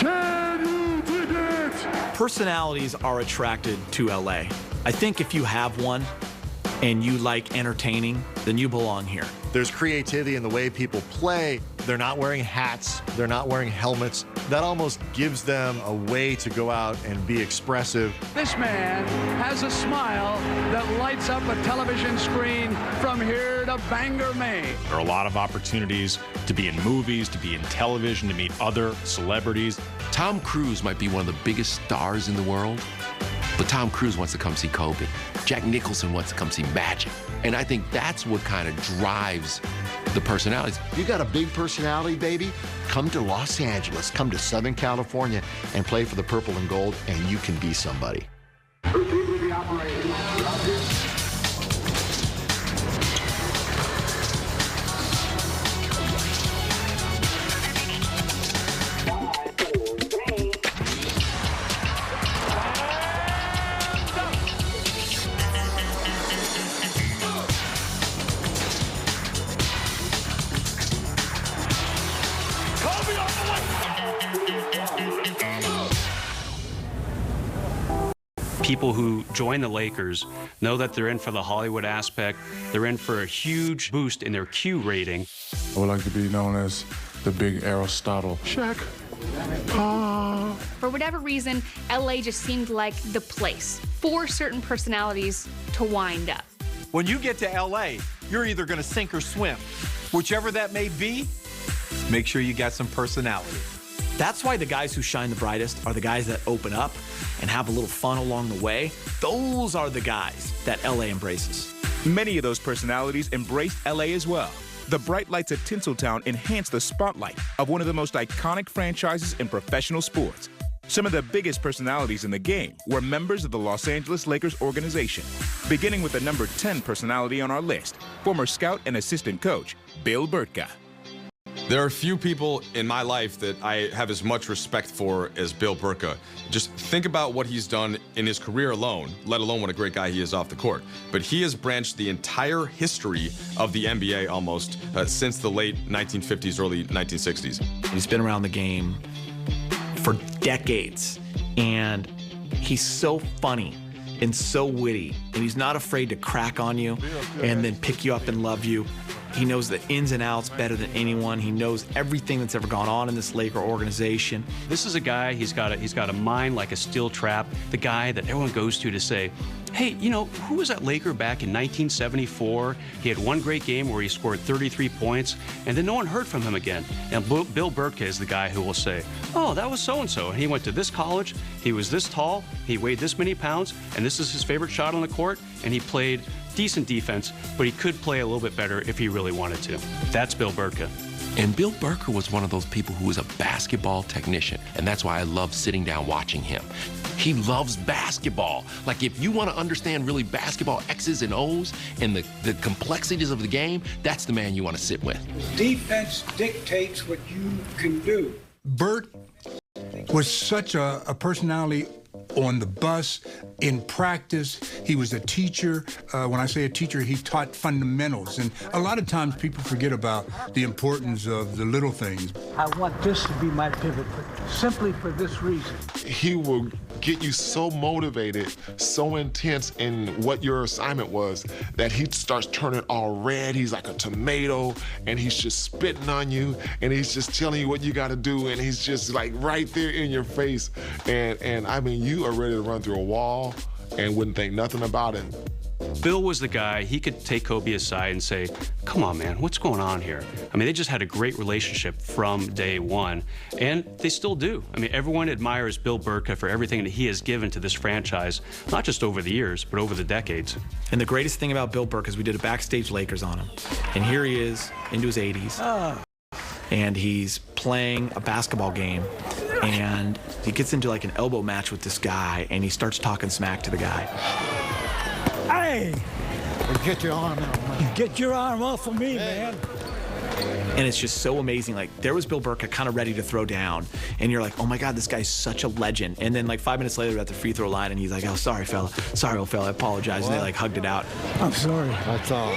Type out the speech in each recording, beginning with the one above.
Can you dig it? Personalities are attracted to LA. I think if you have one and you like entertaining, then you belong here. There's creativity in the way people play. They're not wearing hats. They're not wearing helmets. That almost gives them a way to go out and be expressive. This man has a smile that lights up a television screen from here to Bangor, Maine. There are a lot of opportunities to be in movies, to be in television, to meet other celebrities. Tom Cruise might be one of the biggest stars in the world, but Tom Cruise wants to come see Kobe. Jack Nicholson wants to come see Magic. And I think that's what kind of drives the personalities. You got a big personality, baby? Come to Los Angeles, come to Southern California, and play for the purple and gold, and you can be somebody. People who join the Lakers know that they're in for the Hollywood aspect. They're in for a huge boost in their Q rating. I would like to be known as the big Aristotle. Shaq. For whatever reason, LA just seemed like the place for certain personalities to wind up. When you get to LA, you're either going to sink or swim. Whichever that may be, make sure you got some personality. That's why the guys who shine the brightest are the guys that open up and have a little fun along the way. Those are the guys that LA embraces. Many of those personalities embraced LA as well. The bright lights at Tinseltown enhanced the spotlight of one of the most iconic franchises in professional sports. Some of the biggest personalities in the game were members of the Los Angeles Lakers organization, beginning with the number 10 personality on our list, former scout and assistant coach, Bill Burtka. There are few people in my life that I have as much respect for as Bill Burtka. Just think about what he's done in his career alone, let alone what a great guy he is off the court. But he has branched the entire history of the NBA almost since the late 1950s, early 1960s. He's been around the game for decades, and he's so funny and so witty, and he's not afraid to crack on you and then pick you up and love you. He knows the ins and outs better than anyone. He knows everything that's ever gone on in this Laker organization. This is a guy, he's got a mind like a steel trap, the guy that everyone goes to say, hey, you know, who was that Laker back in 1974? He had one great game where he scored 33 points, and then no one heard from him again. And Bill Burtka is the guy who will say, oh, that was so-and-so, and he went to this college, he was this tall, he weighed this many pounds, and this is his favorite shot on the court, and he played decent defense, but he could play a little bit better if he really wanted to. That's Bill Burtka. And Bill Burtka was one of those people who was a basketball technician, and that's why I love sitting down watching him. He loves basketball. Like, if you want to understand really basketball X's and O's and the complexities of the game, that's the man you want to sit with. Defense dictates what you can do. Bert was such a personality on the bus, in practice. He was a teacher. When I say a teacher, he taught fundamentals. And a lot of times people forget about the importance of the little things. I want this to be my pivot, simply for this reason. He will get you so motivated, so intense in what your assignment was, that he starts turning all red. He's like a tomato, and he's just spitting on you, and he's just telling you what you got to do, and he's just like right there in your face. And I mean, you are ready to run through a wall and wouldn't think nothing about it. Bill was the guy, he could take Kobe aside and say, come on, man, what's going on here? I mean, they just had a great relationship from day one, and they still do. I mean, everyone admires Bill Burtka for everything that he has given to this franchise, not just over the years, but over the decades. And the greatest thing about Bill Burtka is we did a Backstage Lakers on him. And here he is, into his 80s, and he's playing a basketball game, and he gets into like an elbow match with this guy, and he starts talking smack to the guy. Hey! Get your arm out, man. Get your arm off of me, man. And it's just so amazing. Like, there was Bill Burtka kind of ready to throw down, and you're like, oh my God, this guy's such a legend. And then like 5 minutes later, at the free throw line, and he's like, oh, sorry, fella. Sorry, old fella, I apologize. What? And they like hugged it out. I'm sorry. That's all.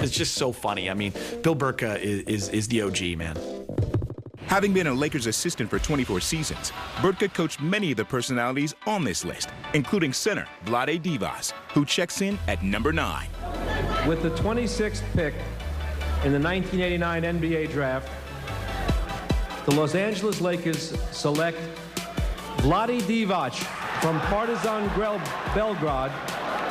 It's just so funny. I mean, Bill Burtka is the OG, man. Having been a Lakers assistant for 24 seasons, Burtka coached many of the personalities on this list, including center Vlade Divac, who checks in at number 9. With the 26th pick in the 1989 NBA draft, the Los Angeles Lakers select Vlade Divac from Partizan Belgrade,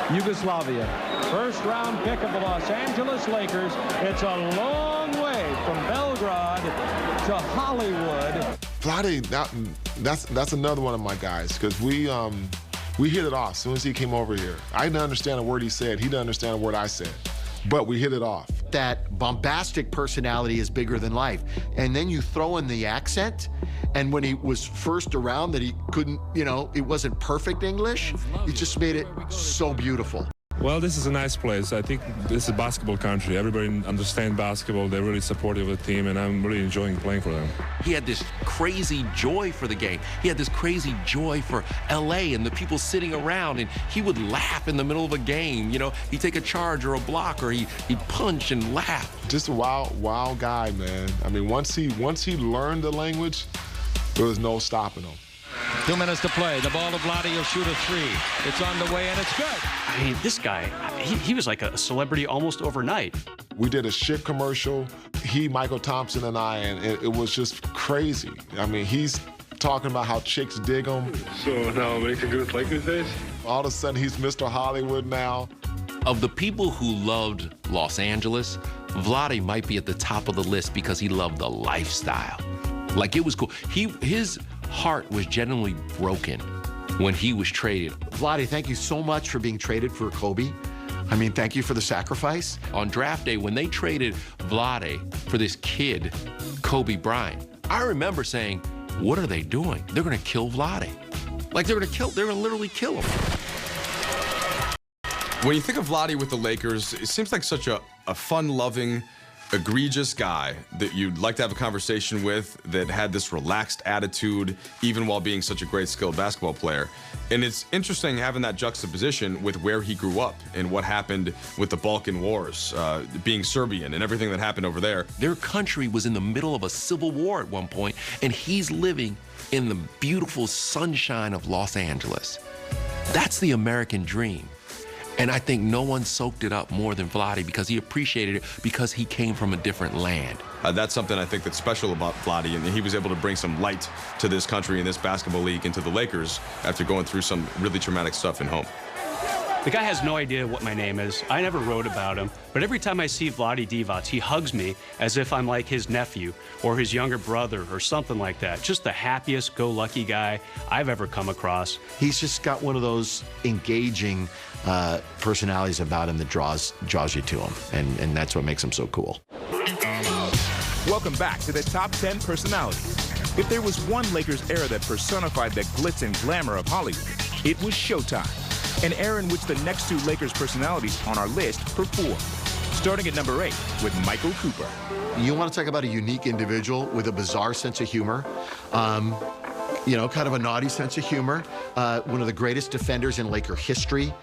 Yugoslavia. First round pick of the Los Angeles Lakers. It's a long way from Belgrade to Hollywood. Vlade, that's another one of my guys, because we hit it off as soon as he came over here. I didn't understand a word he said. He didn't understand a word I said, but we hit it off. That bombastic personality is bigger than life. And then you throw in the accent, and when he was first around that he couldn't, it wasn't perfect English, it just made it so beautiful. Well, this is a nice place. I think this is a basketball country. Everybody understands basketball. They're really supportive of the team, and I'm really enjoying playing for them. He had this crazy joy for the game. He had this crazy joy for LA and the people sitting around, and he would laugh in the middle of a game. He'd take a charge or a block, or he'd punch and laugh. Just a wild guy, man. I mean, once he learned the language, there was no stopping him. 2 minutes to play. The ball to Vlade. He'll shoot a 3. It's on the way, and it's good. I mean, this guy, he was like a celebrity almost overnight. We did a shit commercial, Michael Thompson and I, and it was just crazy. I mean, he's talking about how chicks dig him. So now make a good Lakers face? All of a sudden, he's Mr. Hollywood now. Of the people who loved Los Angeles, Vlade might be at the top of the list because he loved the lifestyle. Like, it was cool. His heart was genuinely broken when he was traded. Vlade, thank you so much for being traded for Kobe. I mean, thank you for the sacrifice. On draft day, when they traded Vlade for this kid, Kobe Bryant, I remember saying, what are they doing? They're gonna kill Vlade. Like, they're gonna literally kill him. When you think of Vlade with the Lakers, it seems like such a fun-loving, egregious guy that you'd like to have a conversation with, that had this relaxed attitude even while being such a great skilled basketball player. And it's interesting having that juxtaposition with where he grew up and what happened with the Balkan Wars, being Serbian and everything that happened over there. Their country was in the middle of a civil war at one point, and he's living in the beautiful sunshine of Los Angeles. That's the American dream. And I think no one soaked it up more than Vlade, because he appreciated it because he came from a different land. That's something I think that's special about Vlade, and he was able to bring some light to this country and this basketball league and to the Lakers after going through some really traumatic stuff in home. The guy has no idea what my name is. I never wrote about him, but every time I see Vlade Divac, he hugs me as if I'm like his nephew or his younger brother or something like that. Just the happiest go-lucky guy I've ever come across. He's just got one of those engaging personalities about him that draws you to him, and that's what makes him so cool. Welcome back to the Top 10 Personalities. If there was one Lakers era that personified the glitz and glamour of Hollywood, it was Showtime, an era in which the next 2 Lakers personalities on our list performed. Starting at number 8 with Michael Cooper. You want to talk about a unique individual with a bizarre sense of humor? Kind of a naughty sense of humor. One of the greatest defenders in Laker history.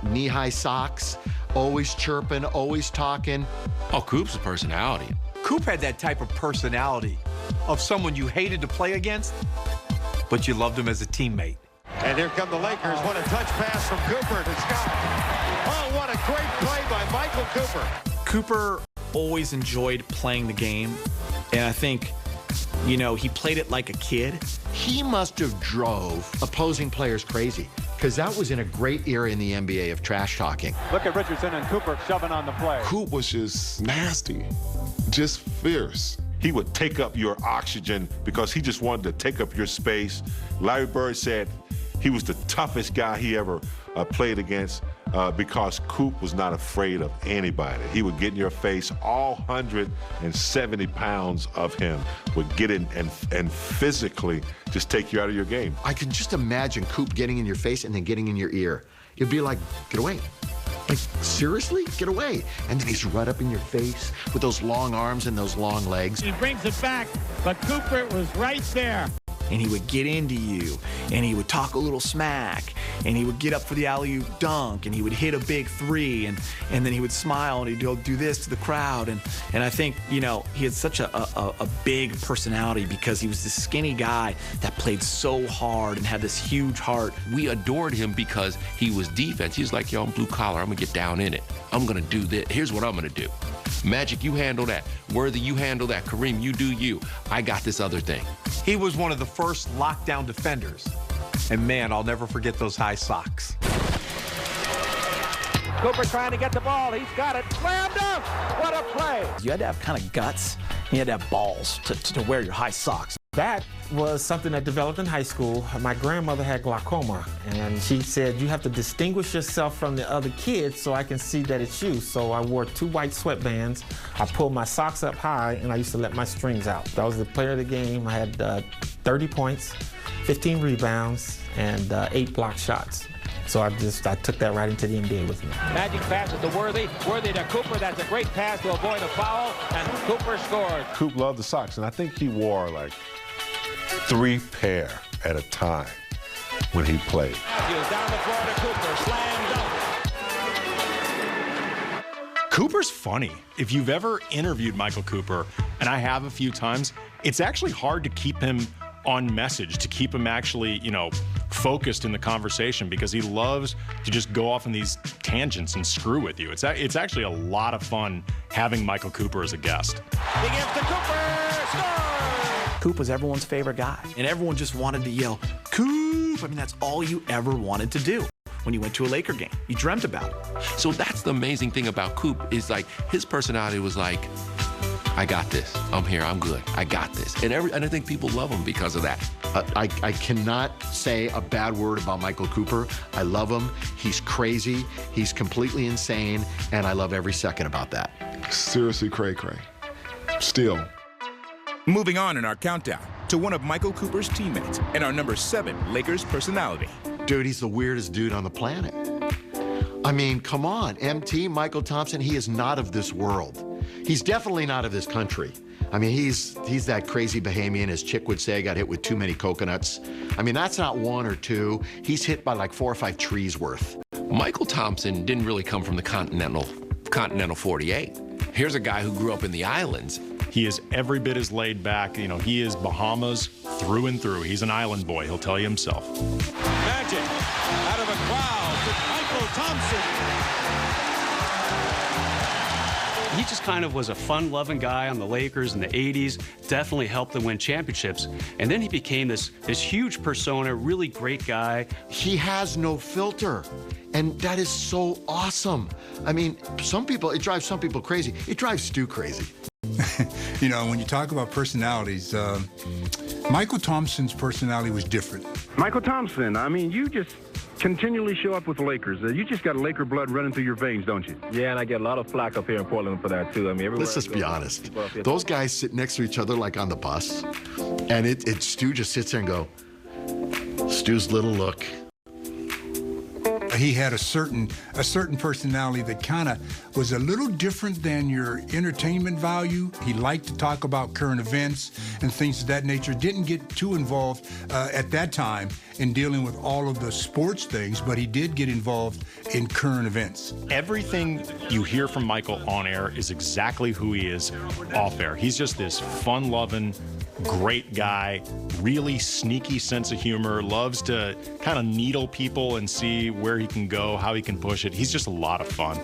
Knee-high socks, always chirping, always talking. Oh, Coop's a personality. Coop had that type of personality of someone you hated to play against, but you loved him as a teammate. And here come the Lakers. What a touch pass from Cooper to Scott. Oh, what a great play by Michael Cooper. Cooper always enjoyed playing the game, and I think, he played it like a kid. He must have drove opposing players crazy, because that was in a great era in the NBA of trash talking. Look at Richardson and Cooper shoving on the play. Coop was just nasty, just fierce. He would take up your oxygen because he just wanted to take up your space. Larry Bird said he was the toughest guy he ever played against because Coop was not afraid of anybody. He would get in your face. All 170 pounds of him would get in and physically just take you out of your game. I can just imagine Coop getting in your face and then getting in your ear. You'd be like, get away. Like, seriously? Get away. And then he's right up in your face with those long arms and those long legs. He brings it back, but Cooper was right there. and he would get into you, and he would talk a little smack, and he would get up for the alley-oop dunk, and he would hit a big three, and then he would smile, and he'd do this to the crowd. And I think, you know, he had such a big personality because he was this skinny guy that played so hard and had this huge heart. We adored him because he was defense. He was like, yo, I'm blue collar. I'm going to get down in it. I'm going to do this. Here's what I'm going to do. Magic, you handle that. Worthy, you handle that. Kareem, you do you. I got this other thing. He was one of the first lockdown defenders. And man, I'll never forget those high socks. Cooper trying to get the ball. He's got it. Slam dunk! What a play! You had to have kind of guts. You had to have balls to wear your high socks. That was something that developed in high school. My grandmother had glaucoma, and she said, you have to distinguish yourself from the other kids so I can see that it's you. So I wore 2 white sweatbands. I pulled my socks up high, and I used to let my strings out. I was the player of the game. I had 30 points, 15 rebounds, and 8 block shots. So I took that right into the NBA with me. Magic passes to Worthy. Worthy to Cooper. That's a great pass to avoid a foul, and Cooper scores. Coop loved the socks, and I think he wore like 3 pair at a time when he played. He was down the floor to Cooper. Slam dunk. Cooper's funny. If you've ever interviewed Michael Cooper, and I have a few times, it's actually hard to keep him on message, to keep him actually, you know, focused in the conversation, because he loves to just go off on these tangents and screw with you. It's actually a lot of fun having Michael Cooper as a guest. He gives to Cooper. Scores! Coop was everyone's favorite guy, and everyone just wanted to yell, Coop! I mean, that's all you ever wanted to do. When you went to a Laker game, you dreamt about it. So that's the amazing thing about Coop, is like his personality was like, I got this. I'm here. I'm good. I got this. And I think people love him because of that. I cannot say a bad word about Michael Cooper. I love him. He's crazy. He's completely insane. And I love every second about that. Seriously, cray-cray. Still. Moving on in our countdown to one of Michael Cooper's teammates and our number 7 Lakers personality. Dude, he's the weirdest dude on the planet. I mean, come on. MT, Michael Thompson, he is not of this world. He's definitely not of this country. I mean, he's that crazy Bahamian, as Chick would say, got hit with too many coconuts. I mean, that's not 1 or 2. He's hit by like 4 or 5 trees worth. Michael Thompson didn't really come from the continental 48. Here's a guy who grew up in the islands. He is every bit as laid back. You know, he is Bahamas through and through. He's an island boy, he'll tell you himself. Magic out of a crowd to Michael Thompson. He just kind of was a fun-loving guy on the Lakers in the 80s, definitely helped them win championships. And then he became this huge persona, really great guy. He has no filter, and that is so awesome. I mean, it drives some people crazy. It drives Stu crazy. You know, when you talk about personalities, Michael Thompson's personality was different. Michael Thompson, I mean, you just continually show up with the Lakers. You just got Laker blood running through your veins, don't you? Yeah, and I get a lot of flack up here in Portland for that, too. I mean, let's just be honest. Those guys sit next to each other like on the bus, and Stu just sits there and go, Stu's little look. He had a certain personality that kind of was a little different than your entertainment value. He liked to talk about current events and things of that nature. Didn't get too involved at that time in dealing with all of the sports things, but he did get involved in current events. Everything you hear from Michael on air is exactly who he is off air. He's just this fun-loving, great guy, really sneaky sense of humor, loves to kind of needle people and see where he can go, how he can push it. He's just a lot of fun.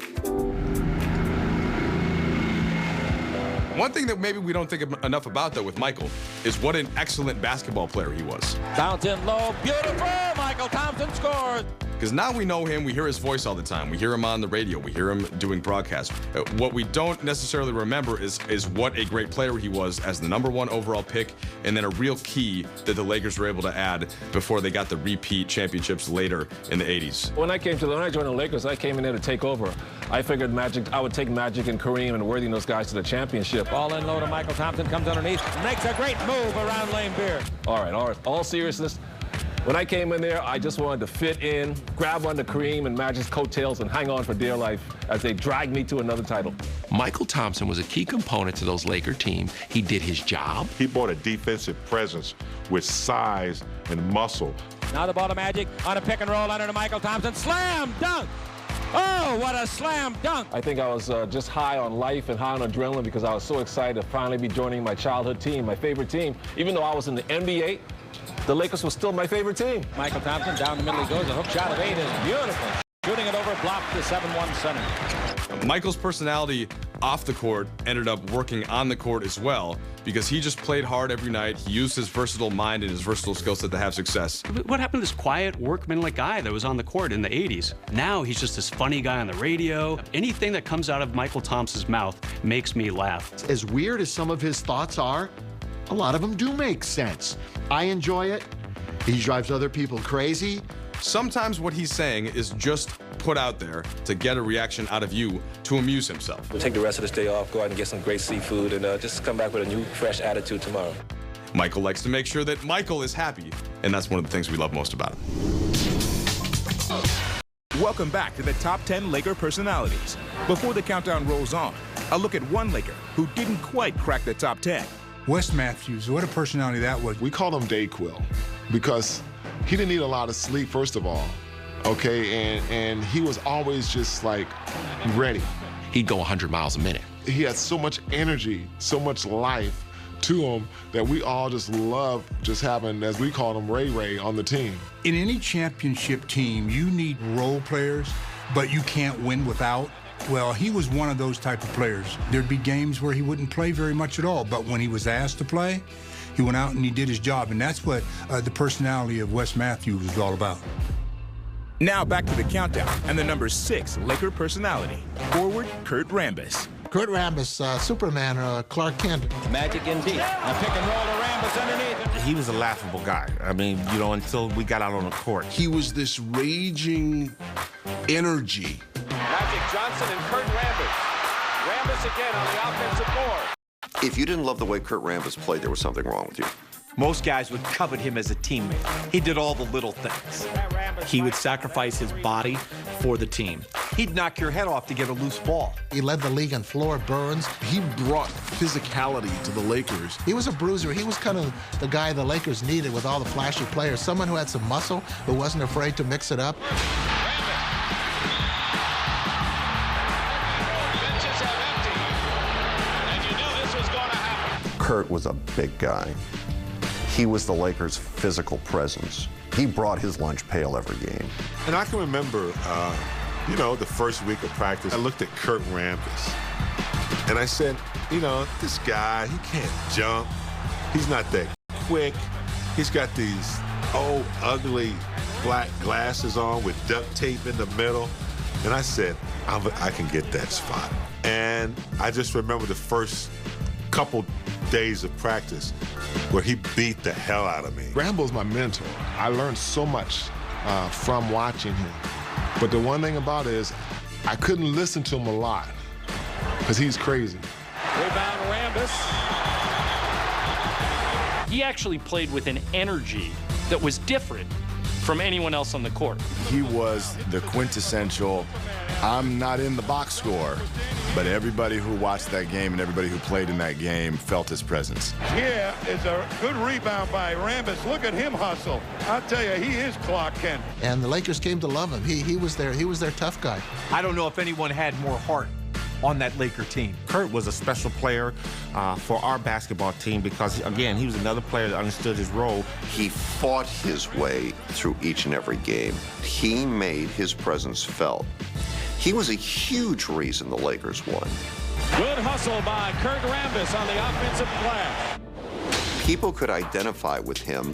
One thing that maybe we don't think enough about, though, with Michael is what an excellent basketball player he was. Fountain low, beautiful! Michael Thompson scores! Because now we know him, we hear his voice all the time. We hear him on the radio, we hear him doing broadcasts. What we don't necessarily remember is what a great player he was as the #1 overall pick, and then a real key that the Lakers were able to add before they got the repeat championships later in the 80s. When I joined the Lakers, I came in there to take over. I figured I would take Magic and Kareem and Worthy and those guys to the championship. Ball in low to Michael Thompson, comes underneath, makes a great move around Lane Beard. All right, all seriousness. When I came in there, I just wanted to fit in, grab onto Kareem and Magic's coattails and hang on for dear life as they dragged me to another title. Michael Thompson was a key component to those Laker team. He did his job. He brought a defensive presence with size and muscle. Now the ball to Magic on a pick and roll under to Michael Thompson. Slam dunk! Oh, what a slam dunk! I think I was just high on life and high on adrenaline because I was so excited to finally be joining my childhood team, my favorite team. Even though I was in the NBA, the Lakers were still my favorite team. Michael Thompson down the middle he goes. A hook shot of 8 is beautiful. Shooting it over, blocked the 7-1 center. Michael's personality off the court ended up working on the court as well because he just played hard every night. He used his versatile mind and his versatile skill set to have success. What happened to this quiet, workmanlike guy that was on the court in the 80s? Now he's just this funny guy on the radio. Anything that comes out of Michael Thompson's mouth makes me laugh. As weird as some of his thoughts are, a lot of them do make sense. I enjoy it. He drives other people crazy. Sometimes what he's saying is just put out there to get a reaction out of you to amuse himself. We'll take the rest of this day off, go out and get some great seafood, and just come back with a new, fresh attitude tomorrow. Michael likes to make sure that Michael is happy, and that's one of the things we love most about him. Welcome back to the top 10 Laker personalities. Before the countdown rolls on, a look at one Laker who didn't quite crack the top 10. Wes Matthews, what a personality that was. We call him Dayquil because he didn't need a lot of sleep, first of all, okay? And he was always just like ready. He'd go 100 miles a minute. He had so much energy, so much life to him that we all just loved just having, as we called him, Ray Ray on the team. In any championship team, you need role players, but you can't win without. Well, he was one of those type of players. There'd be games where he wouldn't play very much at all, but when he was asked to play, he went out and he did his job, and that's what the personality of Wes Matthews was all about. Now back to the countdown and the number 6 Laker personality, forward Kurt Rambis. Kurt Rambis, Superman, Clark Kent. Magic in deep. A pick and roll to Rambis underneath. He was a laughable guy. I mean, you know, until we got out on the court. He was this raging energy. Magic Johnson and Kurt Rambis. Rambis again on the offensive board. If you didn't love the way Kurt Rambis played, there was something wrong with you. Most guys would covet him as a teammate. He did all the little things. He would sacrifice his body for the team. He'd knock your head off to get a loose ball. He led the league in floor burns. He brought physicality to the Lakers. He was a bruiser. He was kind of the guy the Lakers needed with all the flashy players. Someone who had some muscle, who wasn't afraid to mix it up. Kurt was a big guy. He was the Lakers' physical presence. He brought his lunch pail every game. And I can remember, you know, the first week of practice, I looked at Kurt Rambis, and I said, you know, this guy, he can't jump. He's not that quick. He's got these old, ugly black glasses on with duct tape in the middle. And I said, I can get that spot. And I just remember the first couple days of practice where he beat the hell out of me. Rambo's my mentor. I learned so much from watching him. But the one thing about it is I couldn't listen to him a lot because he's crazy. Rebound Rambis. He actually played with an energy that was different from anyone else on the court. He was the quintessential, I'm not in the box score, but everybody who watched that game and everybody who played in that game felt his presence. Here is a good rebound by Rambis. Look at him hustle. I'll tell you, he is Clark Kent. And the Lakers came to love him. He was their tough guy. I don't know if anyone had more heart on that Laker team. Kurt was a special player for our basketball team because, again, he was another player that understood his role. He fought his way through each and every game. He made his presence felt. He was a huge reason the Lakers won. Good hustle by Kurt Rambis on the offensive glass. People could identify with him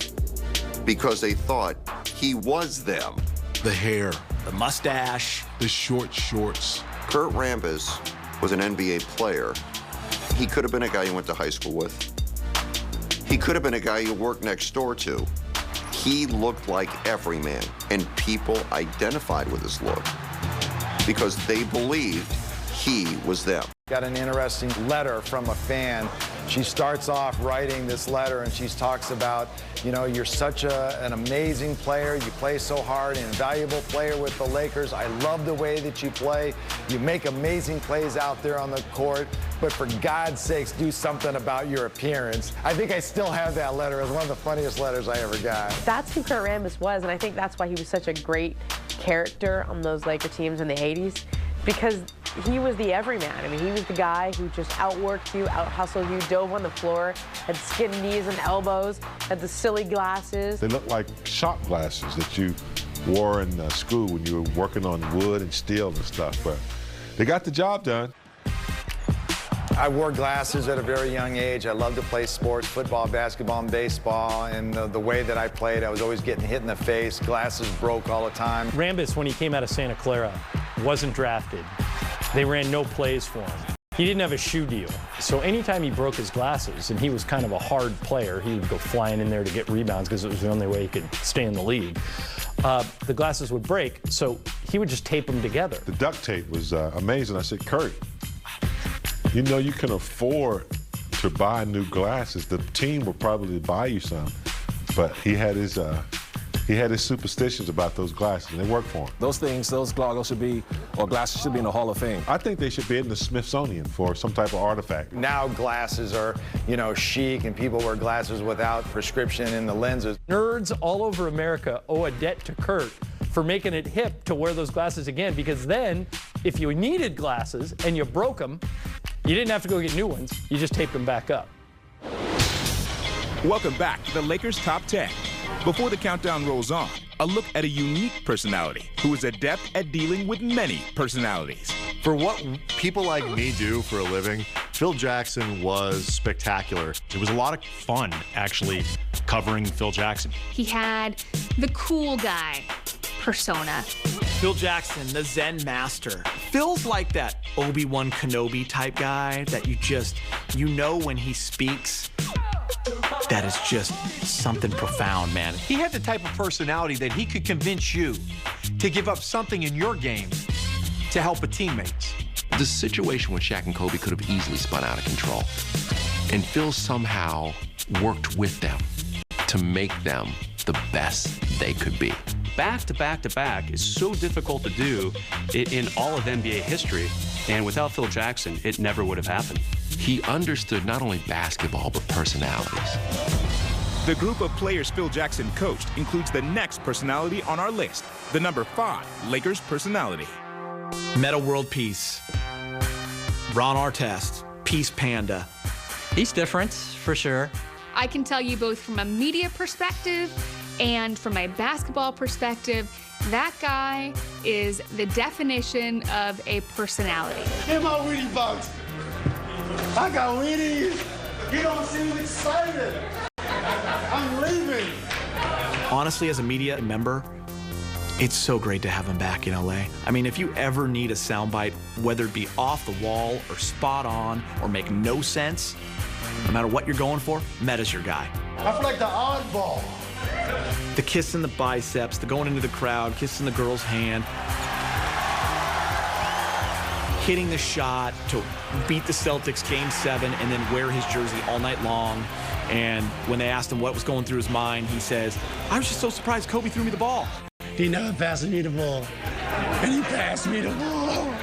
because they thought he was them. The hair, The mustache, the short shorts. Kurt Rambis was an NBA player. He could have been a guy you went to high school with. He could have been a guy you worked next door to. He looked like every man, and people identified with his look because they believed he was them. Got an interesting letter from a fan. She starts off writing this letter and she talks about, you know, you're such an amazing player. You play so hard, an invaluable player with the Lakers. I love the way that you play. You make amazing plays out there on the court, but for God's sakes, do something about your appearance. I think I still have that letter. It was one of the funniest letters I ever got. That's who Kurt Rambis was, and I think that's why he was such a great character on those Laker teams in the 80s, because he was the everyman. I mean, he was the guy who just outworked you, out-hustled you, dove on the floor, had skinned knees and elbows, had the silly glasses. They look like shop glasses that you wore in school when you were working on wood and steel and stuff, but they got the job done. I wore glasses at a very young age. I loved to play sports, football, basketball, and baseball. And the way that I played, I was always getting hit in the face. Glasses broke all the time. Rambis, when he came out of Santa Clara, wasn't drafted. They ran no plays for him. He didn't have a shoe deal. So anytime he broke his glasses, and he was kind of a hard player, he would go flying in there to get rebounds because it was the only way he could stay in the league. The glasses would break, so he would just tape them together. The duct tape was amazing. I said, Kurt, you know you can afford to buy new glasses. The team will probably buy you some, but he had his superstitions about those glasses, and they worked for him. Those things, those goggles should be, or glasses should be in the Hall of Fame. I think they should be in the Smithsonian for some type of artifact. Now glasses are, you know, chic, and people wear glasses without prescription in the lenses. Nerds all over America owe a debt to Kurt for making it hip to wear those glasses again, because then, if you needed glasses and you broke them, you didn't have to go get new ones. You just taped them back up. Welcome back to the Lakers Top 10. Before the countdown rolls on, a look at a unique personality who is adept at dealing with many personalities. For what people like me do for a living, Phil Jackson was spectacular. It was a lot of fun, actually, covering Phil Jackson. He had the cool guy persona. Phil Jackson, the Zen master. Phil's like that Obi-Wan Kenobi type guy that you know when he speaks, that is just something profound, man. He had the type of personality that he could convince you to give up something in your game to help a teammate. The situation with Shaq and Kobe could have easily spun out of control. And Phil somehow worked with them to make them the best they could be. Back to back to back is so difficult to do in all of NBA history, and without Phil Jackson, it never would have happened. He understood not only basketball, but personalities. The group of players Phil Jackson coached includes the next personality on our list, the number 5 Lakers personality. Meta World Peace. Ron Artest, Peace Panda. He's different, for sure. I can tell you both from a media perspective and from a basketball perspective, that guy is the definition of a personality. Get my Wheaties box. I got Wheaties. You don't seem excited. I'm leaving. Honestly, as a media member, it's so great to have him back in LA. I mean, if you ever need a soundbite, whether it be off the wall or spot on or make no sense, no matter what you're going for, Meta's your guy. I feel like the oddball. The kissing the biceps, the going into the crowd, kissing the girl's hand, hitting the shot to beat the Celtics Game 7 and then wear his jersey all night long. And when they asked him what was going through his mind, he says, I was just so surprised Kobe threw me the ball. He never passed me the ball. And he passed me the ball.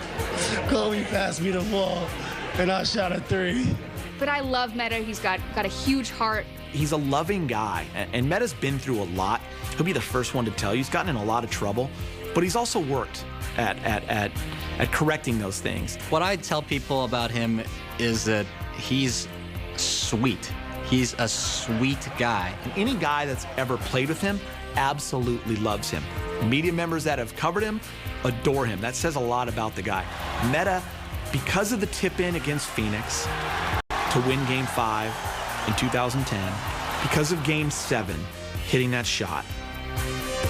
Kobe passed me the ball. And I shot a 3. But I love Meta. He's got a huge heart. He's a loving guy, and Meta's been through a lot. He'll be the first one to tell you. He's gotten in a lot of trouble, but he's also worked at correcting those things. What I tell people about him is that he's sweet. He's a sweet guy. And any guy that's ever played with him absolutely loves him. Media members that have covered him adore him. That says a lot about the guy. Meta, because of the tip-in against Phoenix to win Game 5 in 2010, because of Game 7, hitting that shot,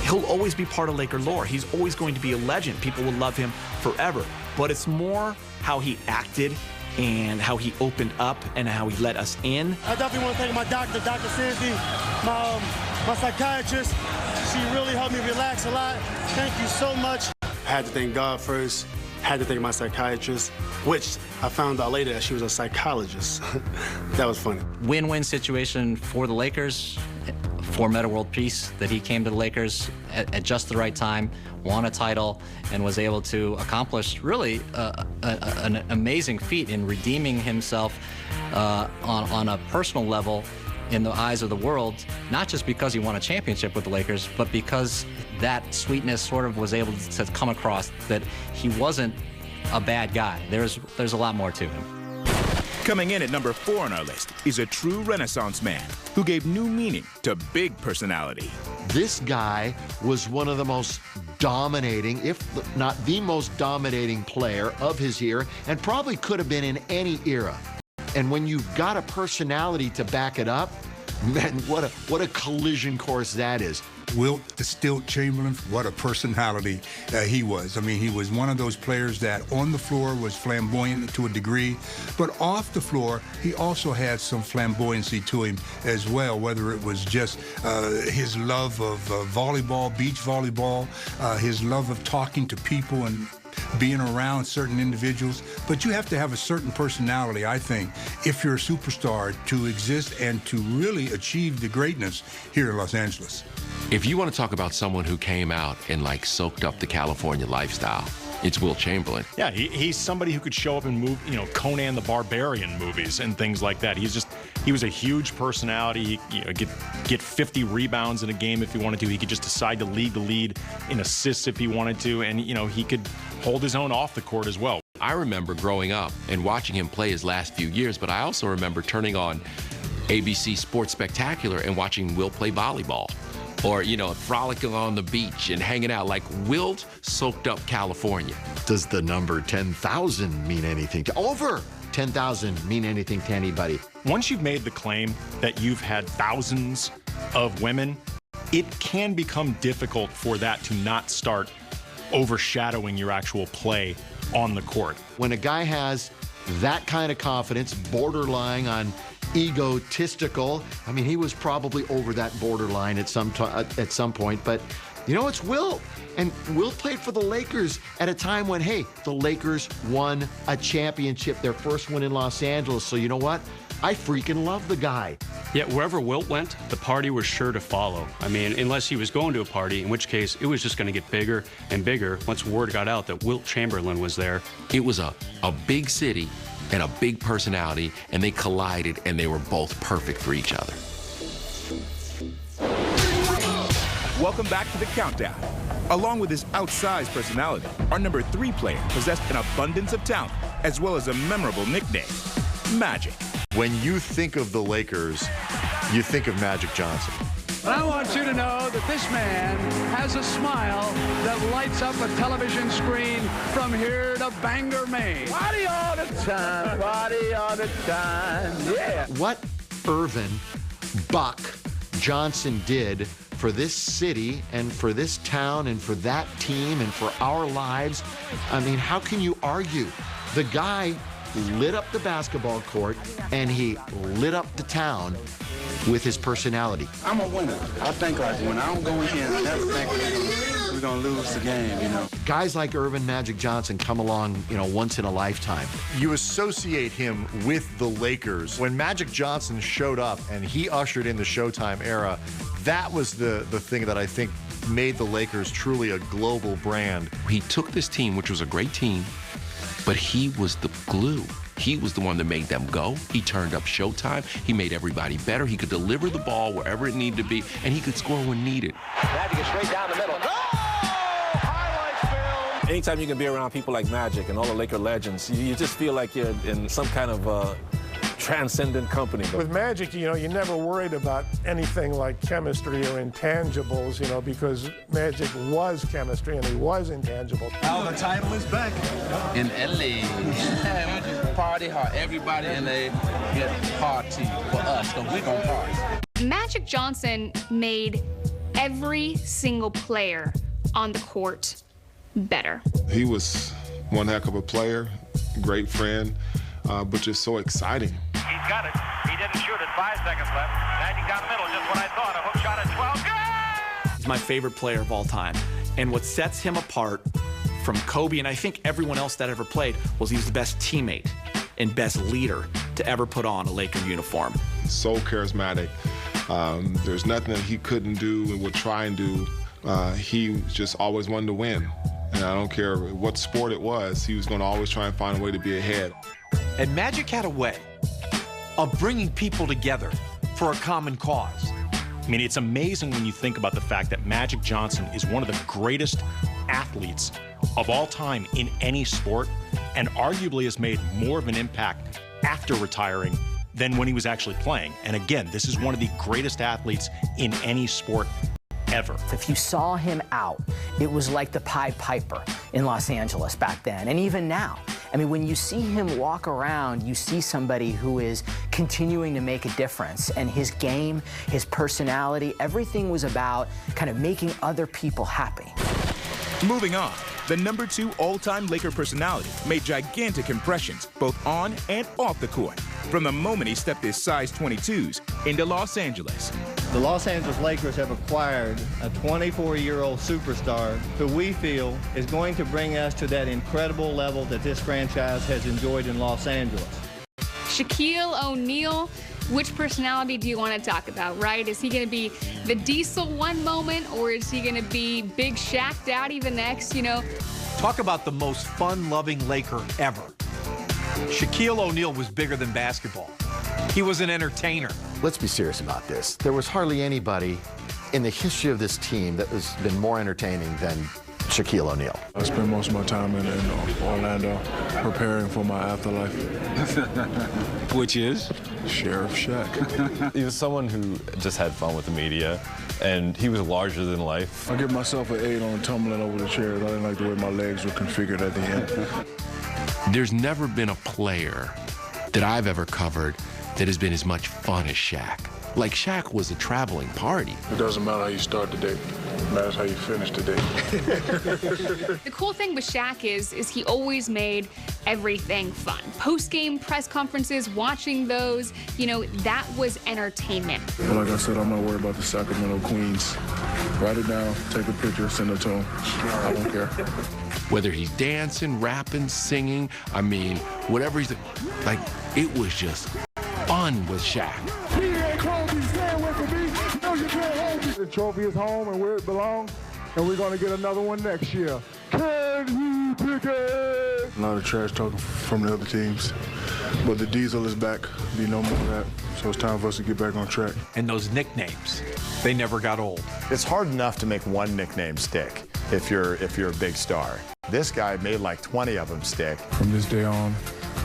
he'll always be part of Laker lore. He's always going to be a legend. People will love him forever. But it's more how he acted and how he opened up and how he let us in. I definitely want to thank my doctor, Dr. Sandy, my psychiatrist. She really helped me relax a lot. Thank you so much. I had to thank God first, had to thank my psychiatrist, which I found out later that she was a psychologist. That was funny. Win-win situation for the Lakers, for Metta World Peace, that he came to the Lakers at just the right time, won a title, and was able to accomplish really an amazing feat in redeeming himself on a personal level in the eyes of the world, not just because he won a championship with the Lakers, but because that sweetness sort of was able to come across that he wasn't a bad guy. There's a lot more to him. Coming in at number 4 on our list is a true Renaissance man who gave new meaning to big personality. This guy was one of the most dominating, if not the most dominating player of his era, and probably could have been in any era. And when you've got a personality to back it up, man, what a collision course that is. Wilt the Stilt Chamberlain, what a personality he was. I mean, he was one of those players that on the floor was flamboyant to a degree, but off the floor, he also had some flamboyancy to him as well, whether it was just his love of volleyball, beach volleyball, his love of talking to people and being around certain individuals. But you have to have a certain personality, I think, if you're a superstar, to exist and to really achieve the greatness here in Los Angeles. If you want to talk about someone who came out and like soaked up the California lifestyle, it's Wilt Chamberlain. Yeah, he's somebody who could show up in Conan the Barbarian movies and things like that. He was a huge personality. He get 50 rebounds in a game if he wanted to. He could just decide to lead the lead in assists if he wanted to, and he could hold his own off the court as well. I remember growing up and watching him play his last few years, but I also remember turning on ABC Sports Spectacular and watching Wilt play volleyball. Or, frolicking on the beach and hanging out. Like, Wilt soaked up California. Does the number 10,000 mean anything to over 10,000 mean anything to anybody? Once you've made the claim that you've had thousands of women, it can become difficult for that to not start overshadowing your actual play on the court. When a guy has that kind of confidence, borderline on egotistical. I mean, he was probably over that borderline at some point, but it's Wilt. And Wilt played for the Lakers at a time when, hey, the Lakers won a championship, their first one in Los Angeles. So you know what? I freaking love the guy. Yeah, wherever Wilt went, the party was sure to follow. I mean, unless he was going to a party, in which case it was just going to get bigger and bigger once word got out that Wilt Chamberlain was there. It was a big city and a big personality, and they collided, and they were both perfect for each other. Welcome back to the Countdown. Along with his outsized personality, our number 3 player possessed an abundance of talent, as well as a memorable nickname, Magic. When you think of the Lakers, you think of Magic Johnson. But I want you to know that this man has a smile that lights up a television screen from here to Bangor, Maine. Party all the time, party all the time, yeah. What Irvin Buck Johnson did for this city and for this town and for that team and for our lives, I mean, how can you argue? The guy lit up the basketball court and he lit up the town with his personality. I'm a winner. I think like a winner. I don't go in here and never think we're going to lose the game, Guys like Irvin Magic Johnson come along, once in a lifetime. You associate him with the Lakers. When Magic Johnson showed up and he ushered in the Showtime era, that was the thing that I think made the Lakers truly a global brand. He took this team, which was a great team, but he was the glue. He was the one that made them go. He turned up Showtime. He made everybody better. He could deliver the ball wherever it needed to be, and he could score when needed. Magic is straight down the middle. Anytime you can be around people like Magic and all the Laker legends, you just feel like you're in some kind of transcendent company. With Magic, you never worried about anything like chemistry or intangibles, because Magic was chemistry and he was intangible. Now the title is back. In LA, party hard. Everybody in LA get party for us, because we're going to party. Magic Johnson made every single player on the court better. He was one heck of a player, great friend, but just so exciting. He's got it. He didn't shoot it. 5 seconds left. Magic down the middle, just what I thought. A hook shot at 12. Good! He's my favorite player of all time. And what sets him apart from Kobe, and I think everyone else that ever played, was he was the best teammate and best leader to ever put on a Laker uniform. So charismatic. There's nothing that he couldn't do and would try and do. He just always wanted to win. And I don't care what sport it was, he was going to always try and find a way to be ahead. And Magic had a way of bringing people together for a common cause. I mean, it's amazing when you think about the fact that Magic Johnson is one of the greatest athletes of all time in any sport, and arguably has made more of an impact after retiring than when he was actually playing. And again, this is one of the greatest athletes in any sport ever. If you saw him out, it was like the Pied Piper in Los Angeles back then, and even now. I mean, when you see him walk around, you see somebody who is continuing to make a difference, and his game, his personality, everything was about kind of making other people happy. Moving on, the #2 all-time Laker personality made gigantic impressions both on and off the court from the moment he stepped his size 22s into Los Angeles. The Los Angeles Lakers have acquired a 24-year-old superstar who we feel is going to bring us to that incredible level that this franchise has enjoyed in Los Angeles. Shaquille O'Neal, which personality do you want to talk about, right? Is he going to be the Diesel one moment, or is he going to be Big Shaq Daddy the next, you know? Talk about the most fun-loving Laker ever. Shaquille O'Neal was bigger than basketball. He was an entertainer. Let's be serious about this. There was hardly anybody in the history of this team that has been more entertaining than Shaquille O'Neal. I spent most of my time in Orlando preparing for my afterlife. Which is? Sheriff Shaq. He was someone who just had fun with the media, and he was larger than life. I give myself an 8 on tumbling over the chairs. I didn't like the way my legs were configured at the end. There's never been a player that I've ever covered that has been as much fun as Shaq. Like, Shaq was a traveling party. It doesn't matter how you start the day. It matters how you finish the day. The cool thing with Shaq is he always made everything fun. Post-game press conferences, watching those, you know, that was entertainment. But like I said, I'm not worried about the Sacramento Queens. Write it down, take a picture, send it to them. I don't care. Whether he's dancing, rapping, singing, I mean, whatever he's like, it was just fun with Shaq. The trophy is home and where it belongs, and we're going to get another one next year. Can he pick it? A lot of trash talking from the other teams, but the Diesel is back. Be no more of that. So it's time for us to get back on track. And those nicknames, they never got old. It's hard enough to make one nickname stick if you're a big star. This guy made like 20 of them stick. From this day on,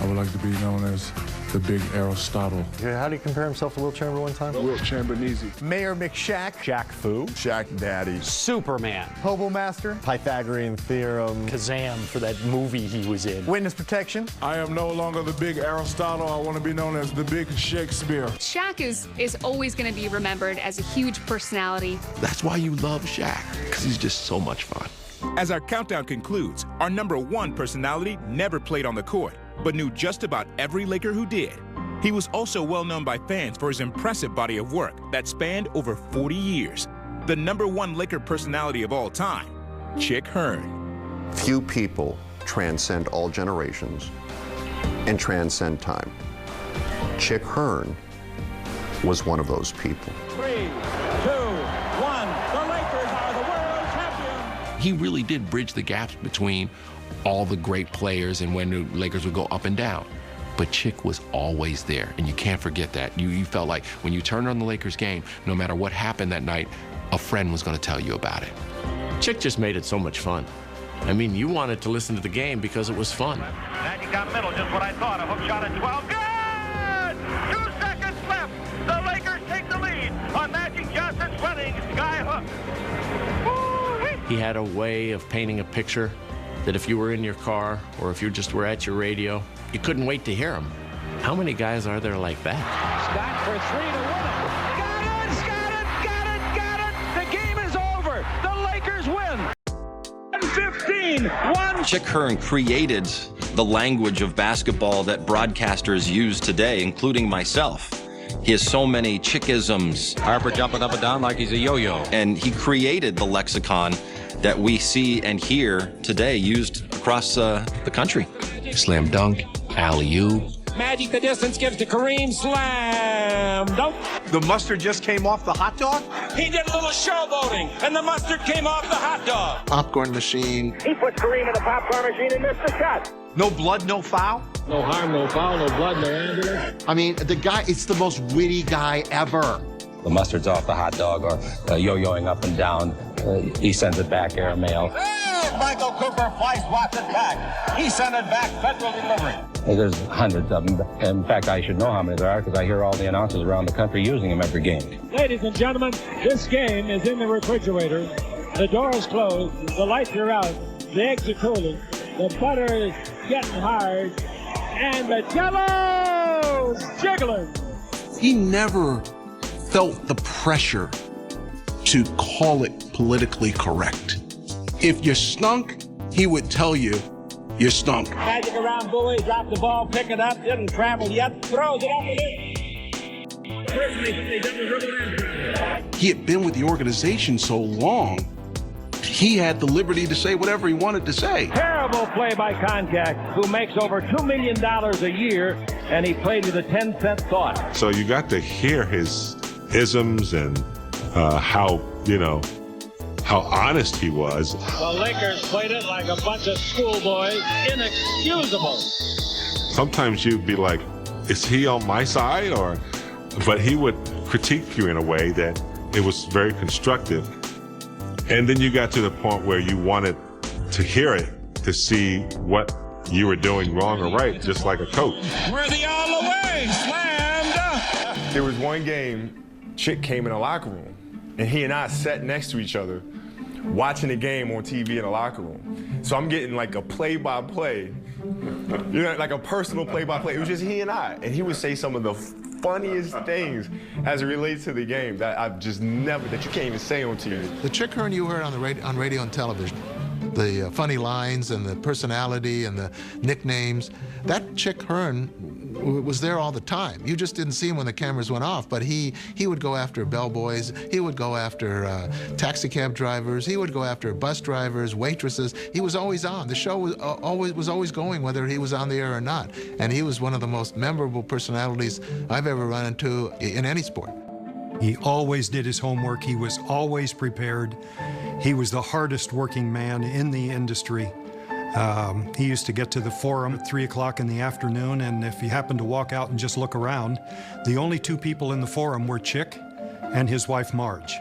I would like to be known as the Big Aristotle. How do you compare himself to Wilt Chamberlain one time? Wilt Chamberlain. Mayor McShack. Shaq Fu. Shaq Daddy. Superman. Hobo Master. Pythagorean Theorem. Kazam for that movie he was in. Witness Protection. I am no longer the Big Aristotle. I want to be known as the Big Shakespeare. Shaq is always going to be remembered as a huge personality. That's why you love Shaq, because he's just so much fun. As our countdown concludes, our #1 personality never played on the court, but knew just about every Laker who did. He was also well known by fans for his impressive body of work that spanned over 40 years. The #1 Laker personality of all time, Chick Hearn. Few people transcend all generations and transcend time. Chick Hearn was one of those people. 3, 2, 1, the Lakers are the world champions. He really did bridge the gaps between all the great players and when the Lakers would go up and down. But Chick was always there, and you can't forget that. You felt like when you turned on the Lakers game, no matter what happened that night, a friend was going to tell you about it. Chick just made it so much fun. I mean, you wanted to listen to the game because it was fun. Magic down middle, just what I thought. A hook shot at 12. Good! 2 seconds left. The Lakers take the lead on Magic Johnson's running sky hook. He had a way of painting a picture that if you were in your car or if you just were at your radio, you couldn't wait to hear him. How many guys are there like that? Scott for 3 to win it. Got it! The game is over. The Lakers win. 15-1. Chick Hearn created the language of basketball that broadcasters use today, including myself. He has so many Chickisms. Harper jumping up and down like he's a yo-yo. And he created the lexicon that we see and hear today used across the country. Slam dunk, alley-oop. Magic the distance gives to Kareem. Slam dunk. The mustard just came off the hot dog? He did a little showboating, and the mustard came off the hot dog. Popcorn machine. He puts Kareem in the popcorn machine and missed the shot. No blood, no foul? No harm, no foul, no blood, no ambulance. I mean, the guy, it's the most witty guy ever. The mustard's off the hot dog or yo-yoing up and down. He sends it back airmail. Michael Cooper flies Watson back. He sent it back, federal delivery. There's hundreds of them. In fact, I should know how many there are because I hear all the announcers around the country using them every game. Ladies and gentlemen, this game is in the refrigerator. The door is closed. The lights are out. The eggs are cooling. The butter is getting hard. And the Jell-O's jiggling. He never felt the pressure to call it politically correct. If you stunk, he would tell you you stunk. Magic around Bowie, dropped the ball, pick it up, didn't travel yet, throws it up and He had been with the organization so long, he had the liberty to say whatever he wanted to say. Terrible play by Contact, who makes over $2 million a year, and he played with a 10-cent thought. So you got to hear his isms and how honest he was. The Lakers played it like a bunch of schoolboys, inexcusable. Sometimes you'd be like, is he on my side? But he would critique you in a way that it was very constructive. And then you got to the point where you wanted to hear it, to see what you were doing wrong or right, just like a coach. Worthy all the way, slammed. There was one game, Chick came in the locker room, and he and I sat next to each other, watching the game on TV in the locker room. So I'm getting like a play-by-play, like a personal play-by-play. It was just he and I, and he would say some of the funniest things as it relates to the game that I've just never, that you can't even say on TV. The Chick Hearn you heard on radio and television, the funny lines and the personality and the nicknames, that Chick Hearn was there all the time. You just didn't see him when the cameras went off, but he would go after bellboys, he would go after taxi cab drivers, he would go after bus drivers, waitresses. He was always on. The show was always going, whether he was on the air or not. And he was one of the most memorable personalities I've ever run into in any sport. He always did his homework. He was always prepared. He was the hardest working man in the industry. He used to get to the forum at 3 o'clock in the afternoon, and if he happened to walk out and just look around, the only two people in the forum were Chick and his wife Marge.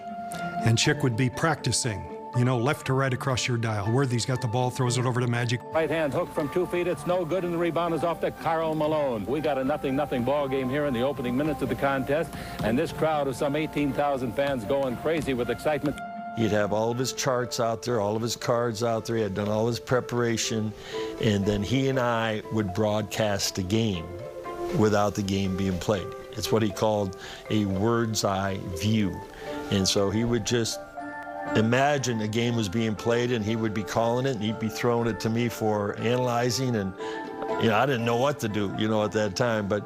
And Chick would be practicing, left to right across your dial. Worthy's got the ball, throws it over to Magic. Right hand hook from 2 feet, it's no good, and the rebound is off to Karl Malone. We got a 0-0 ball game here in the opening minutes of the contest, and this crowd of some 18,000 fans going crazy with excitement. He'd have all of his charts out there, all of his cards out there. He had done all his preparation, and then he and I would broadcast the game without the game being played. It's what he called a bird's eye view. And so he would just imagine a game was being played, and he would be calling it, and he'd be throwing it to me for analyzing. And I didn't know what to do, at that time. But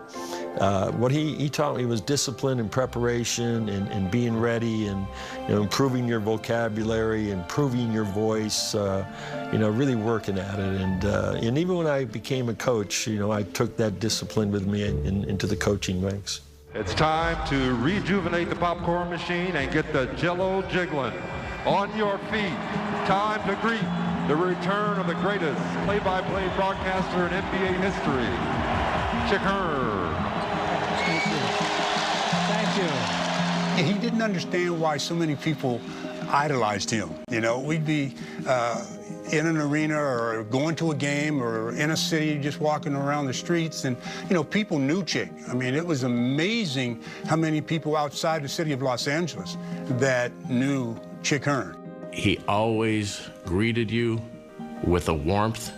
what he taught me was discipline and preparation and being ready and improving your vocabulary, improving your voice, really working at it. And even when I became a coach, I took that discipline with me into the coaching ranks. It's time to rejuvenate the popcorn machine and get the Jell-O jiggling. On your feet, time to greet the return of the greatest play-by-play broadcaster in NBA history, Chick Hearn. Thank you. He didn't understand why so many people idolized him. We'd be in an arena or going to a game or in a city just walking around the streets, and people knew Chick. I mean, it was amazing how many people outside the city of Los Angeles that knew Chick Hearn. He always greeted you with a warmth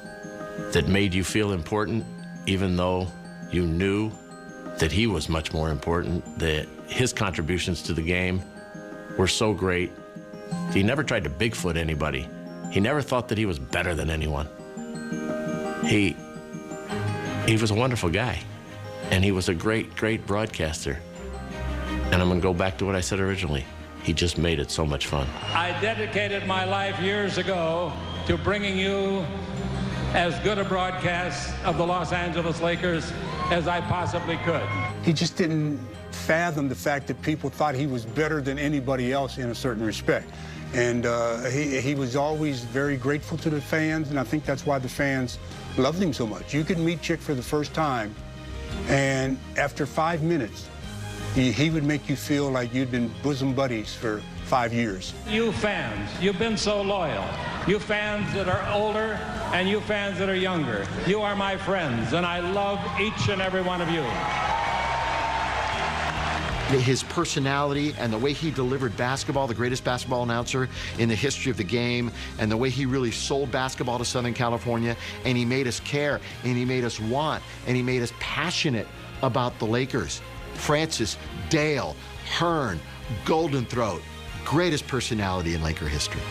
that made you feel important, even though you knew that he was much more important, that his contributions to the game were so great. He never tried to Bigfoot anybody. He never thought that he was better than anyone. He was a wonderful guy, and he was a great, great broadcaster. And I'm gonna go back to what I said originally. he just made it so much fun. I dedicated my life years ago to bringing you as good a broadcast of the Los Angeles Lakers as I possibly could. He just didn't fathom the fact that people thought he was better than anybody else in a certain respect. And he was always very grateful to the fans, and I think that's why the fans loved him so much. You could meet Chick for the first time, and after 5 minutes, he would make you feel like you'd been bosom buddies for 5 years. You fans, you've been so loyal. You fans that are older and you fans that are younger. You are my friends, and I love each and every one of you. His personality and the way he delivered basketball, the greatest basketball announcer in the history of the game, and the way he really sold basketball to Southern California, and he made us care, and he made us want, and he made us passionate about the Lakers. Francis, Dale, Hearn, Golden Throat, greatest personality in Laker history.